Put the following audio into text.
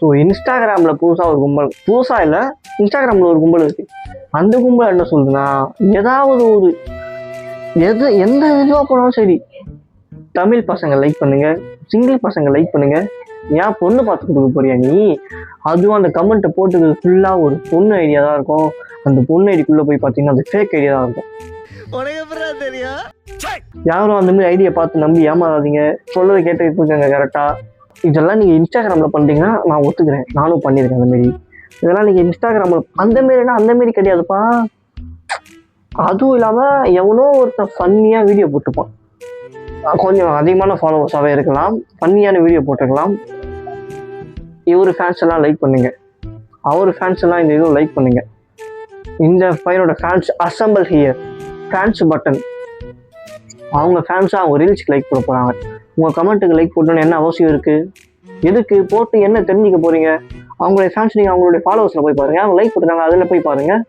So இன்ஸ்டாகிராமில் புதுசாக இல்லை, இன்ஸ்டாகிராமில் ஒரு கும்பல் இருக்குது. அந்த கும்பல் என்ன சொல்லுதுன்னா, ஏதாவது ஒரு எந்த இதுவாக போனாலும் சரி, தமிழ் பசங்க லைக் பண்ணுங்க, சிங்கிள் பசங்க லைக் பண்ணுங்க, ஏன் பொண்ணு பார்த்து கொடுக்க போறியா நீ? அதுவும் அந்த கமெண்ட்டை போட்டு ஃபுல்லாக ஒரு பொண்ணு ஐடியா தான் இருக்கும். அந்த பொண்ணு ஐடிக்குள்ளே போய் பார்த்தீங்கன்னா அது ஃபேக் ஐடியா தான் இருக்கும். யாரும் அந்த மாதிரி ஐடியா பார்த்து நம்பி ஏமாறாதீங்க. சொல்லதை கேட்டுக்கிட்டு இருக்காங்க கரெக்டாக. இதெல்லாம் நீங்கள் இன்ஸ்டாகிராமில் பண்ணுறீங்கன்னா நான் ஒத்துக்கிறேன், நானும் பண்ணியிருக்கேன் அந்தமாரி. இதெல்லாம் நீங்கள் இன்ஸ்டாகிராமில் அந்தமாரினா அந்தமாரி கிடையாதுப்பா. அதுவும் இல்லாமல் எவனோ ஒருத்தன் ஃபன்னியாக வீடியோ போட்டுப்பான், கொஞ்சம் அதிகமான ஃபாலோவர்ஸாகவே இருக்கலாம், ஃபன்னியான வீடியோ போட்டுருக்கலாம். இவர் ஃபேன்ஸ் எல்லாம் லைக் பண்ணுங்க, அவர் ஃபேன்ஸ் எல்லாம் இந்த இதுவும் லைக் பண்ணுங்க. இந்த பையனோட fans assemble here, fans button. அவங்க ஃபேன்ஸாக அவங்க ரீல்ஸ்க்கு லைக் போட போகிறாங்க. உங்கள் கமெண்ட்டுக்கு லைக் போட்டோன்னு என்ன அவசியம் இருக்குது? எதுக்கு போட்டு என்ன தெரிஞ்சிக்க போகிறீங்க? அவங்களுடைய ஃபேன்ஸ் நீங்கள் அவங்களுடைய ஃபாலோவர்ஸில் போய் பாருங்கள், அவங்க லைக் போட்டுருக்காங்க அதில் போய் பாருங்கள்.